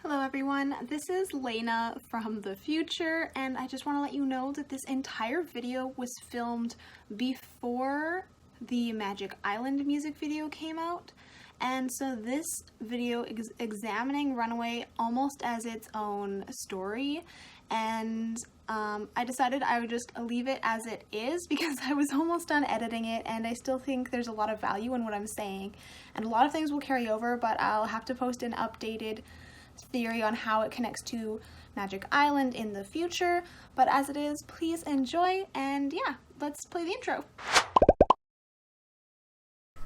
Hello everyone, this is Lena from the future, and I just want to let you know that this entire video was filmed before the Magic Island music video came out. And so this video is examining Runaway almost as its own story, and I decided I would just leave it as it is because I was almost done editing it and I still think there's a lot of value in what I'm saying. And a lot of things will carry over, but I'll have to post an updated theory on how it connects to Magic Island in the future. But as it is, please enjoy, and yeah, let's play the intro.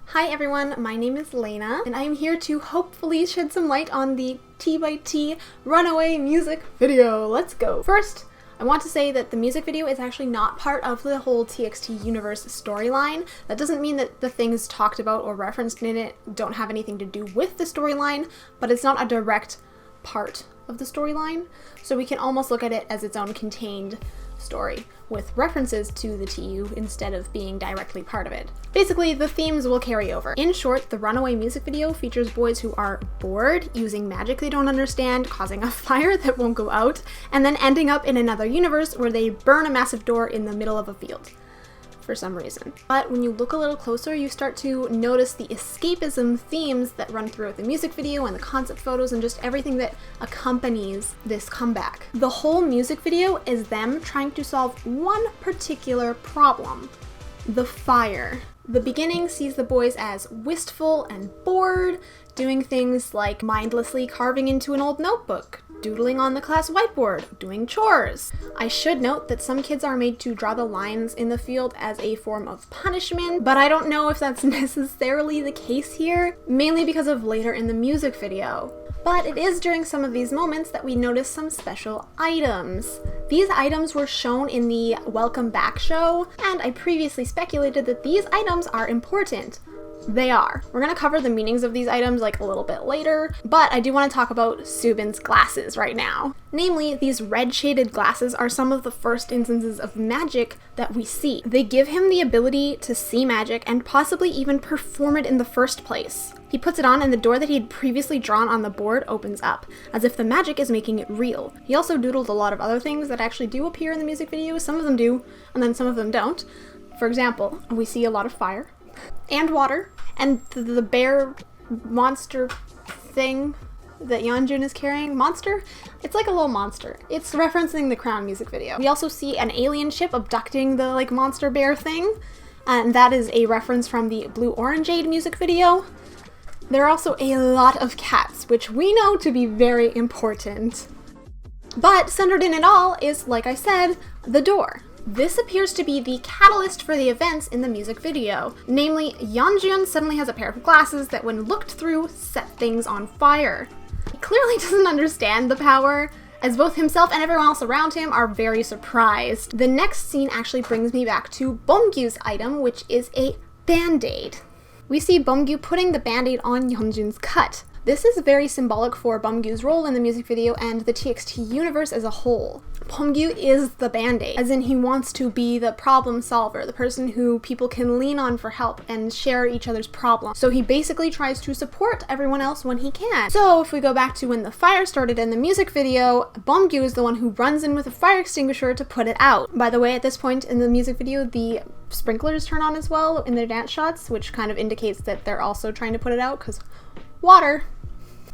Hi everyone, my name is Lena, and I am here to hopefully shed some light on the Txt Runaway music video. Let's go! First, I want to say that the music video is actually not part of the whole TXT universe storyline. That doesn't mean that the things talked about or referenced in it don't have anything to do with the storyline, but it's not a direct part of the storyline, so we can almost look at it as its own contained story with references to the TU instead of being directly part of it. Basically, the themes will carry over. In short, the Runaway music video features boys who are bored, using magic they don't understand, causing a fire that won't go out, and then ending up in another universe where they burn a massive door in the middle of a field for some reason. But when you look a little closer, you start to notice the escapism themes that run throughout the music video and the concept photos and just everything that accompanies this comeback. The whole music video is them trying to solve one particular problem: the fire. The beginning sees the boys as wistful and bored, doing things like mindlessly carving into an old notebook, doodling on the class whiteboard, doing chores. I should note that some kids are made to draw the lines in the field as a form of punishment, but I don't know if that's necessarily the case here, mainly because of later in the music video. But it is during some of these moments that we notice some special items. These items were shown in the Welcome Back show, and I previously speculated that these items are important. They are. We're gonna cover the meanings of these items like a little bit later, but I do want to talk about Subin's glasses right now. Namely, these red shaded glasses are some of the first instances of magic that we see. They give him the ability to see magic and possibly even perform it in the first place. He puts it on and the door that he had previously drawn on the board opens up, as if the magic is making it real. He also doodled a lot of other things that actually do appear in the music video. Some of them do, and then some of them don't. For example, we see a lot of fire and water, and the bear monster thing that Yeonjun is carrying. Monster? It's like a little monster. It's referencing the Crown music video. We also see an alien ship abducting the monster bear thing, and that is a reference from the Blue Orangeade music video. There are also a lot of cats, which we know to be very important. But centered in it all is, like I said, the door. This appears to be the catalyst for the events in the music video. Namely, Yeonjun suddenly has a pair of glasses that when looked through, set things on fire. He clearly doesn't understand the power, as both himself and everyone else around him are very surprised. The next scene actually brings me back to Beomgyu's item, which is a band-aid. We see Beomgyu putting the band-aid on Yeonjun's cut. This is very symbolic for Beomgyu's role in the music video and the TXT universe as a whole. Beomgyu is the band-aid, as in he wants to be the problem solver, the person who people can lean on for help and share each other's problems. So he basically tries to support everyone else when he can. So if we go back to when the fire started in the music video, Beomgyu is the one who runs in with a fire extinguisher to put it out. By the way, at this point in the music video, the sprinklers turn on as well in their dance shots, which kind of indicates that they're also trying to put it out because water.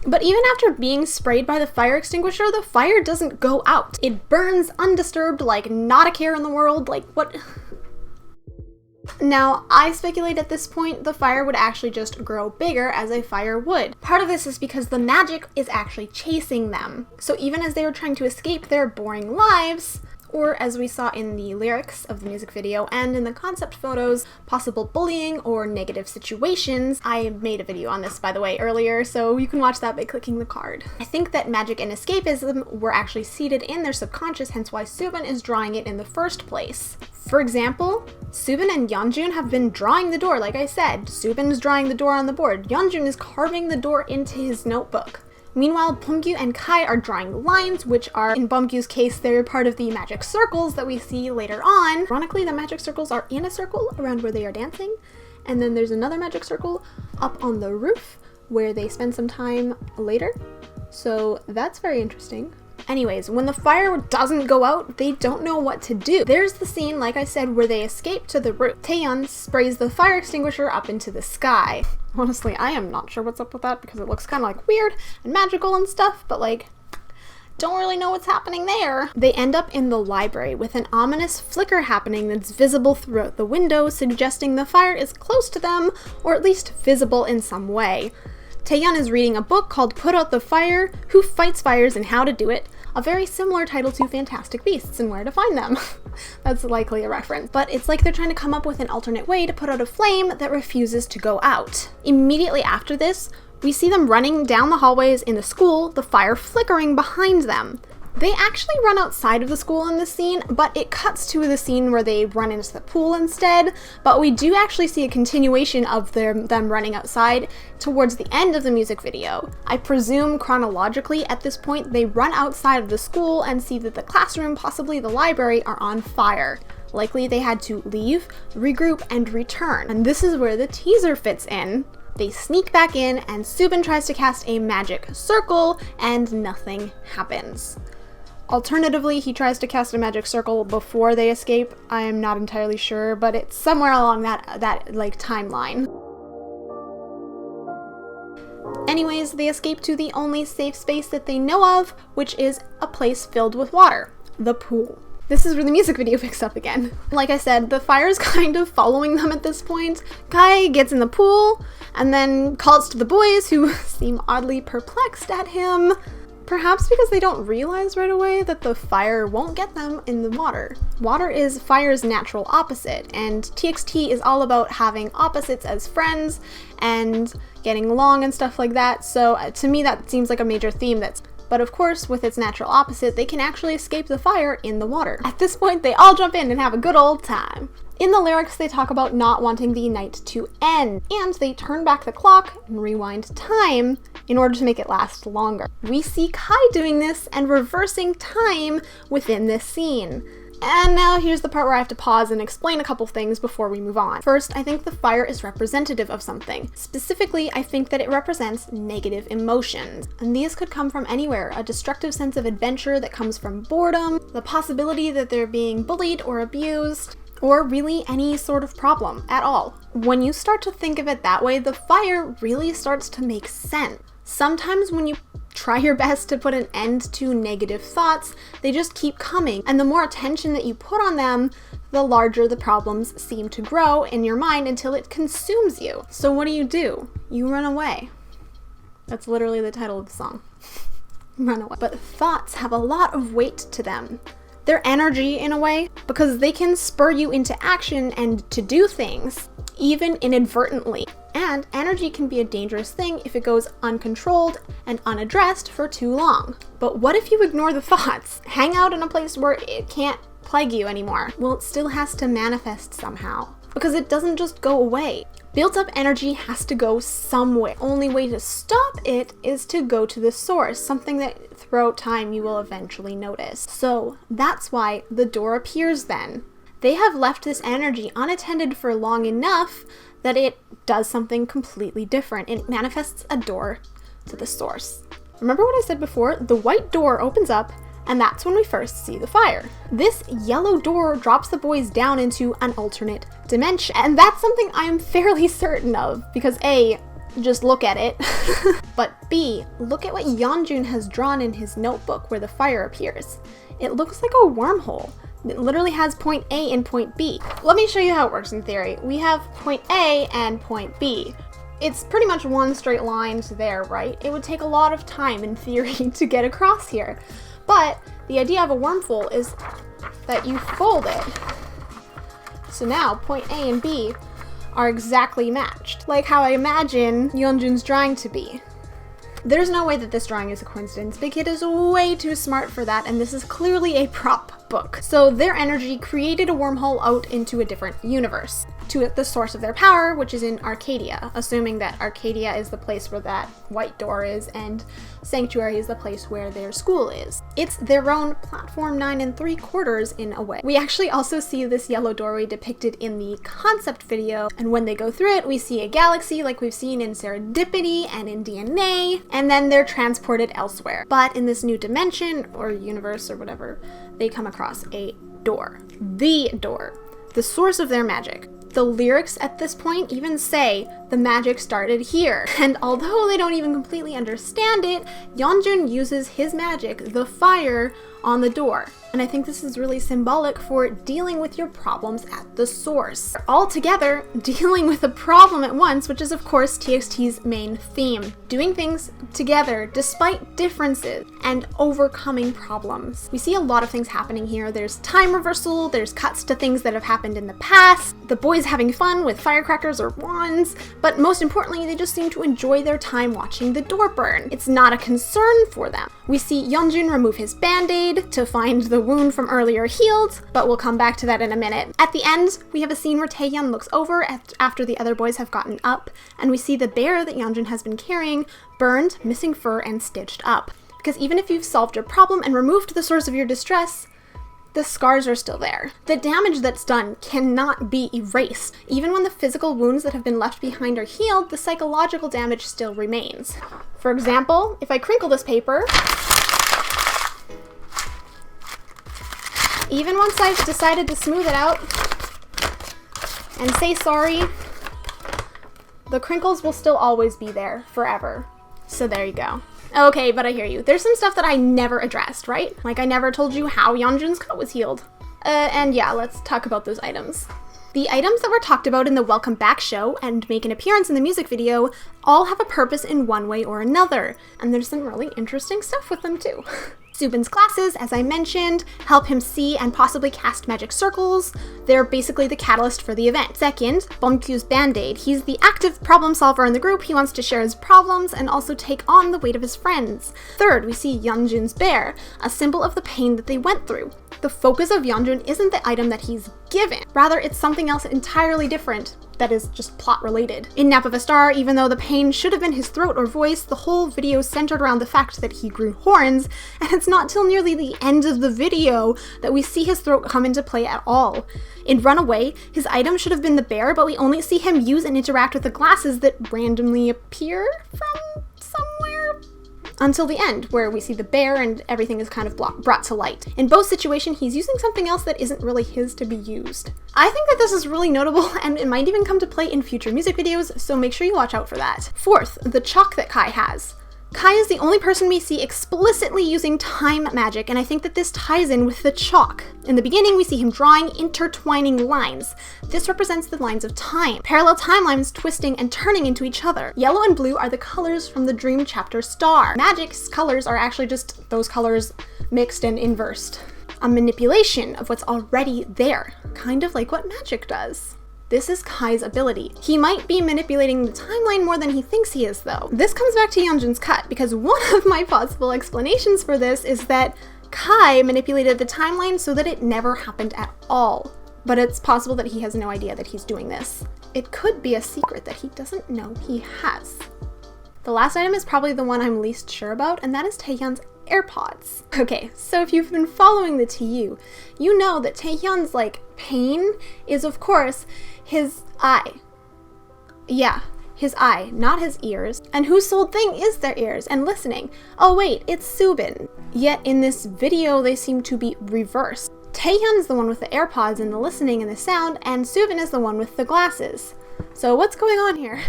But even after being sprayed by the fire extinguisher, the fire doesn't go out. It burns undisturbed, like not a care in the world, like what? Now, I speculate at this point the fire would actually just grow bigger as a fire would. Part of this is because the magic is actually chasing them. So even as they were trying to escape their boring lives, or as we saw in the lyrics of the music video and in the concept photos, possible bullying or negative situations. I made a video on this, by the way, earlier, so you can watch that by clicking the card. I think that magic and escapism were actually seated in their subconscious, hence why Subin is drawing it in the first place. For example, Subin and Yeonjun have been drawing the door, like I said. Subin is drawing the door on the board. Yeonjun is carving the door into his notebook. Meanwhile, Beomgyu and Kai are drawing lines, which are, in Beomgyu's case, they're part of the magic circles that we see later on. Ironically, the magic circles are in a circle around where they are dancing, and then there's another magic circle up on the roof where they spend some time later. So that's very interesting. Anyways, when the fire doesn't go out, they don't know what to do. There's the scene, like I said, where they escape to the roof. Taehyun sprays the fire extinguisher up into the sky. Honestly, I am not sure what's up with that because it looks kind of like weird and magical and stuff, but like, don't really know what's happening there. They end up in the library with an ominous flicker happening that's visible throughout the window, suggesting the fire is close to them, or at least visible in some way. Taehyun is reading a book called Put Out the Fire, Who Fights Fires and How to Do It, a very similar title to Fantastic Beasts and Where to Find Them. That's likely a reference. But it's like they're trying to come up with an alternate way to put out a flame that refuses to go out. Immediately after this, we see them running down the hallways in the school, the fire flickering behind them. They actually run outside of the school in this scene, but it cuts to the scene where they run into the pool instead. But we do actually see a continuation of them running outside towards the end of the music video. I presume chronologically at this point they run outside of the school and see that the classroom, possibly the library, are on fire. Likely they had to leave, regroup, and return. And this is where the teaser fits in. They sneak back in and Subin tries to cast a magic circle and nothing happens. Alternatively, he tries to cast a magic circle before they escape. I am not entirely sure, but it's somewhere along that like timeline. Anyways, they escape to the only safe space that they know of, which is a place filled with water, the pool. This is where the music video picks up again. Like I said, the fire's kind of following them at this point. Kai gets in the pool and then calls to the boys, who seem oddly perplexed at him. Perhaps because they don't realize right away that the fire won't get them in the water. Water is fire's natural opposite, and TXT is all about having opposites as friends and getting along and stuff like that, so to me that seems like a major theme but of course, with its natural opposite, they can actually escape the fire in the water. At this point, they all jump in and have a good old time. In the lyrics, they talk about not wanting the night to end, and they turn back the clock and rewind time in order to make it last longer. We see Kai doing this and reversing time within this scene. And now here's the part where I have to pause and explain a couple things before we move on. First, I think the fire is representative of something. Specifically, I think that it represents negative emotions. And these could come from anywhere. A destructive sense of adventure that comes from boredom, the possibility that they're being bullied or abused, or really any sort of problem at all. When you start to think of it that way, the fire really starts to make sense. Sometimes when you try your best to put an end to negative thoughts, they just keep coming, and the more attention that you put on them, the larger the problems seem to grow in your mind until it consumes you. So what do? You run away. That's literally the title of the song. Run away. But thoughts have a lot of weight to them. They're energy in a way, because they can spur you into action and to do things, even inadvertently. And energy can be a dangerous thing if it goes uncontrolled and unaddressed for too long. But what if you ignore the thoughts? Hang out in a place where it can't plague you anymore? Well, it still has to manifest somehow, because it doesn't just go away. Built up energy has to go somewhere. Only way to stop it is to go to the source, something that throughout time you will eventually notice. So that's why the door appears then. They have left this energy unattended for long enough that it does something completely different. It manifests a door to the source. Remember what I said before? The white door opens up, and that's when we first see the fire. This yellow door drops the boys down into an alternate dimension, and that's something I am fairly certain of, because A, just look at it, but B, look at what Yeonjun has drawn in his notebook where the fire appears. It looks like a wormhole. It literally has point A and point B. Let me show you how it works in theory. We have point A and point B. It's pretty much one straight line to there, right? It would take a lot of time in theory to get across here. But the idea of a wormhole is that you fold it. So now point A and B are exactly matched, like how I imagine Yeonjun's drawing to be. There's no way that this drawing is a coincidence. Big Hit is way too smart for that, and this is clearly a prop book. So their energy created a wormhole out into a different universe. to the source of their power, which is in Arcadia, assuming that Arcadia is the place where that white door is and Sanctuary is the place where their school is. It's their own platform 9 3/4 in a way. We actually also see this yellow doorway depicted in the concept video, and when they go through it, we see a galaxy like we've seen in Serendipity and in DNA, and then they're transported elsewhere. But in this new dimension, or universe, or whatever, they come across a door. The door. The source of their magic. The lyrics at this point even say the magic started here. And although they don't even completely understand it, Yeonjun uses his magic, the fire, on the door. And I think this is really symbolic for dealing with your problems at the source. All together, dealing with a problem at once, which is of course TXT's main theme. Doing things together despite differences and overcoming problems. We see a lot of things happening here. There's time reversal, there's cuts to things that have happened in the past, the boys having fun with firecrackers or wands, but most importantly, they just seem to enjoy their time watching the door burn. It's not a concern for them. We see Yeonjun remove his band-aid to find the wound from earlier healed, but we'll come back to that in a minute. At the end, we have a scene where Taehyun looks over after the other boys have gotten up, and we see the bear that Yeonjun has been carrying burned, missing fur, and stitched up. Because even if you've solved your problem and removed the source of your distress, the scars are still there. The damage that's done cannot be erased. Even when the physical wounds that have been left behind are healed, the psychological damage still remains. For example, if I crinkle this paper, even once I've decided to smooth it out and say sorry, the crinkles will still always be there forever. So there you go. Okay, but I hear you. There's some stuff that I never addressed, right? Like I never told you how Yeonjun's cut was healed. And yeah, let's talk about those items. The items that were talked about in the Welcome Back show and make an appearance in the music video all have a purpose in one way or another, and there's some really interesting stuff with them too. Subin's glasses, as I mentioned, help him see and possibly cast magic circles. They're basically the catalyst for the event. Second, Beomkyu's band-aid. He's the active problem solver in the group. He wants to share his problems and also take on the weight of his friends. Third, we see Yeonjun's bear, a symbol of the pain that they went through. The focus of Yeonjun isn't the item that he's given. Rather, it's something else entirely different that is just plot related. In Nap of a Star, even though the pain should have been his throat or voice, the whole video centered around the fact that he grew horns, and it's not till nearly the end of the video that we see his throat come into play at all. In Runaway, his item should have been the bear, but we only see him use and interact with the glasses that randomly appear from somewhere. Until the end, where we see the bear and everything is kind of brought to light. In both situations, he's using something else that isn't really his to be used. I think that this is really notable, and it might even come to play in future music videos, so make sure you watch out for that. Fourth, the chalk that Kai has. Kai is the only person we see explicitly using time magic, and I think that this ties in with the chalk. In the beginning, we see him drawing intertwining lines. This represents the lines of time, parallel timelines twisting and turning into each other. Yellow and blue are the colors from the Dream Chapter star. Magic's colors are actually just those colors mixed and inversed. A manipulation of what's already there, kind of like what magic does. This is Kai's ability. He might be manipulating the timeline more than he thinks he is, though. This comes back to Yeonjun's cut, because one of my possible explanations for this is that Kai manipulated the timeline so that it never happened at all. But it's possible that he has no idea that he's doing this. It could be a secret that he doesn't know he has. The last item is probably the one I'm least sure about, and that is Taehyun's AirPods. Okay, so if you've been following the TU, you know that Taehyun's pain is of course his eye. Yeah, his eye, not his ears. And whose sole thing is their ears and listening? Oh wait, it's Subin. Yet in this video they seem to be reversed. Taehyun's the one with the AirPods and the listening and the sound, and Subin is the one with the glasses. So what's going on here?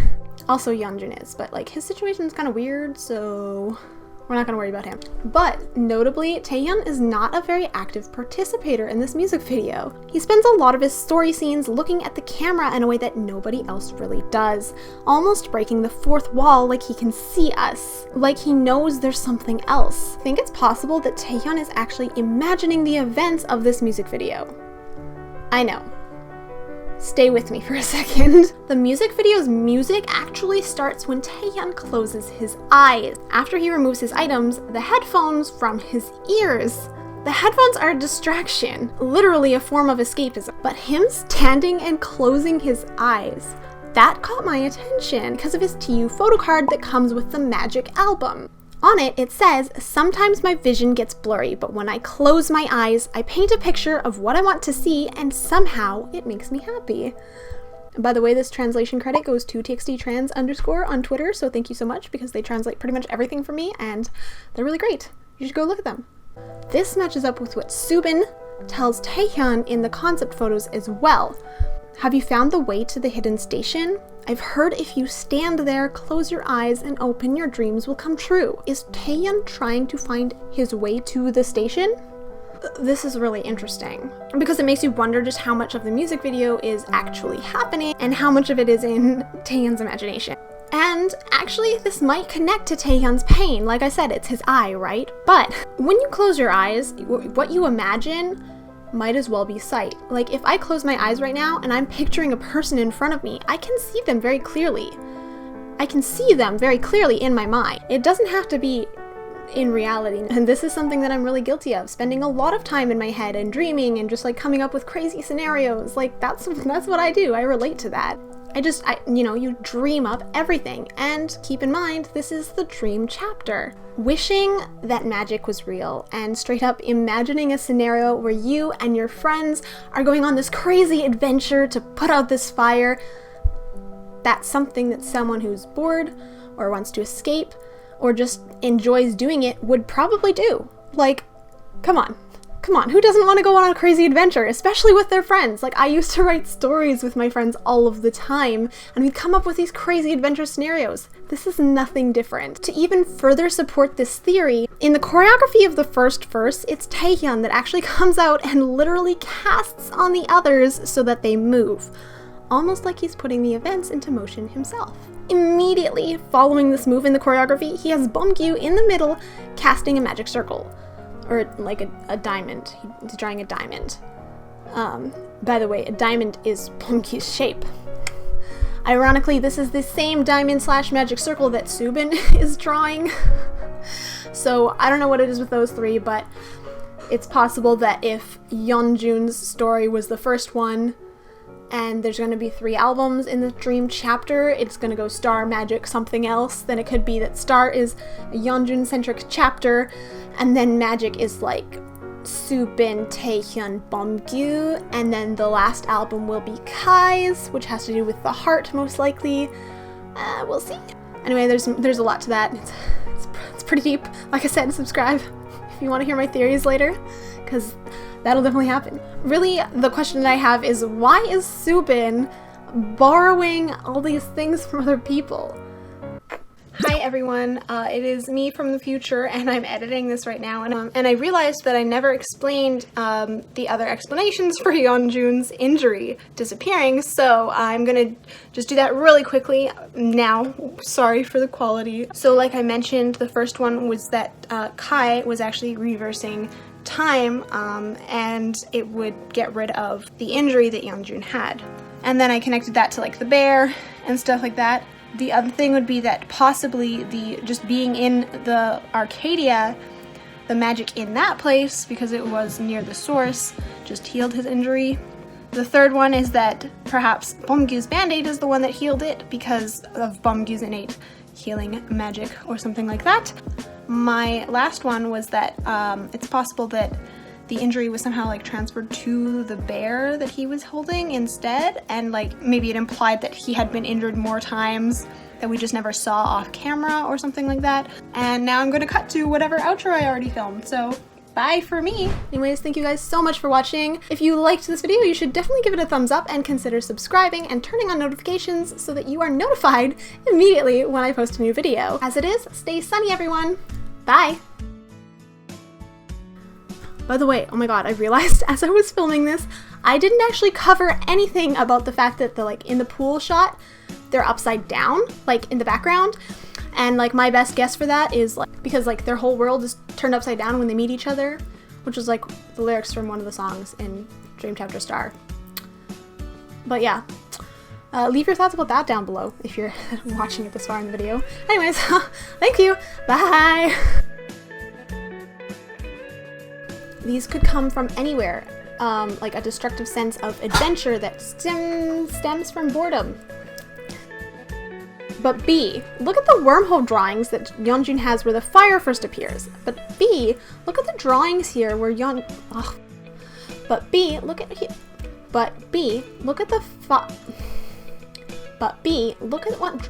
Also Yeonjun is, but his situation's kind of weird, so we're not gonna worry about him. But notably, Taehyun is not a very active participator in this music video. He spends a lot of his story scenes looking at the camera in a way that nobody else really does, almost breaking the fourth wall like he can see us, like he knows there's something else. I think it's possible that Taehyun is actually imagining the events of this music video. I know. Stay with me for a second. The music video's music actually starts when Taehyun closes his eyes. After he removes his items, the headphones from his ears, The headphones are a distraction, literally a form of escapism. But him standing and closing his eyes, that caught my attention because of his TU photo card that comes with the Magic album. On it, it says, "Sometimes my vision gets blurry, but when I close my eyes, I paint a picture of what I want to see, and somehow it makes me happy." By the way, this translation credit goes to TXT _ on Twitter, so thank you so much because they translate pretty much everything for me, and they're really great. You should go look at them. This matches up with what Subin tells Taehyun in the concept photos as well. "Have you found the way to the hidden station? I've heard if you stand there, close your eyes, and open, your dreams will come true." Is Taehyun trying to find his way to the station? This is really interesting because it makes you wonder just how much of the music video is actually happening and how much of it is in Taehyun's imagination. And actually, this might connect to Taehyun's pain. Like I said, it's his eye, right? But when you close your eyes, what you imagine might as well be sight. Like if I close my eyes right now and I'm picturing a person in front of me, I can see them very clearly. I can see them very clearly in my mind. It doesn't have to be in reality. And this is something that I'm really guilty of, spending a lot of time in my head and dreaming and just like coming up with crazy scenarios. Like that's what I do. I relate to that. You dream up everything. And keep in mind, this is the dream chapter. Wishing that magic was real and straight up imagining a scenario where you and your friends are going on this crazy adventure to put out this fire. That's something that someone who's bored or wants to escape or just enjoys doing it would probably do. Like, come on, who doesn't want to go on a crazy adventure, especially with their friends? Like, I used to write stories with my friends all of the time, and we'd come up with these crazy adventure scenarios. This is nothing different. To even further support this theory, in the choreography of the first verse, it's Taehyun that actually comes out and literally casts on the others so that they move. Almost like he's putting the events into motion himself. Immediately following this move in the choreography, he has Beomgyu in the middle casting a magic circle. Or like a diamond. He's drawing a diamond. By the way, a diamond is Beomgyu's shape. Ironically, this is the same diamond / magic circle that Subin is drawing. So I don't know what it is with those three, but it's possible that if Yeonjun's story was the first one, and there's going to be 3 albums in the dream chapter, it's going to go Star, Magic, something else, then it could be that Star is a Yeonjun-centric chapter, and then Magic is like Subin, Taehyun, Beomgyu, and then the last album will be Kai's, which has to do with the heart, most likely. We'll see. Anyway, there's a lot to that. It's pretty deep. Like I said, subscribe if you want to hear my theories later, because that'll definitely happen. Really, the question that I have is, why is Subin borrowing all these things from other people? Hi everyone, it is me from the future, and I'm editing this right now, and I realized that I never explained the other explanations for Yeonjun's injury disappearing, so I'm gonna just do that really quickly now. Sorry for the quality. So like I mentioned, the first one was that Kai was actually reversing time, and it would get rid of the injury that Yeonjun had. And then I connected that to like the bear and stuff like that. The other thing would be that possibly just being in the Arcadia, the magic in that place, because it was near the source, just healed his injury. The third one is that perhaps Beomgyu's band-aid is the one that healed it because of Beomgyu's innate healing magic or something like that. My last one was that it's possible that the injury was somehow like transferred to the bear that he was holding instead, and like maybe it implied that he had been injured more times that we just never saw off camera or something like that. And now I'm gonna cut to whatever outro I already filmed, so bye for me. Anyways, thank you guys so much for watching. If you liked this video, you should definitely give it a thumbs up and consider subscribing and turning on notifications so that you are notified immediately when I post a new video. As it is, stay sunny everyone. Bye! By the way, oh my god, I realized as I was filming this, I didn't actually cover anything about the fact that in the pool shot, they're upside down, like in the background. And like my best guess for that is because their whole world is turned upside down when they meet each other, which is like the lyrics from one of the songs in Dream Chapter Star. But yeah, leave your thoughts about that down below if you're watching it this far in the video. Anyways, thank you, bye! these could come from anywhere, like a destructive sense of adventure that stems from boredom. But B, look at the wormhole drawings that Yeonjun has where the fire first appears. But B, look at the drawings here where But B, look at here. But B, look at the But B, look at what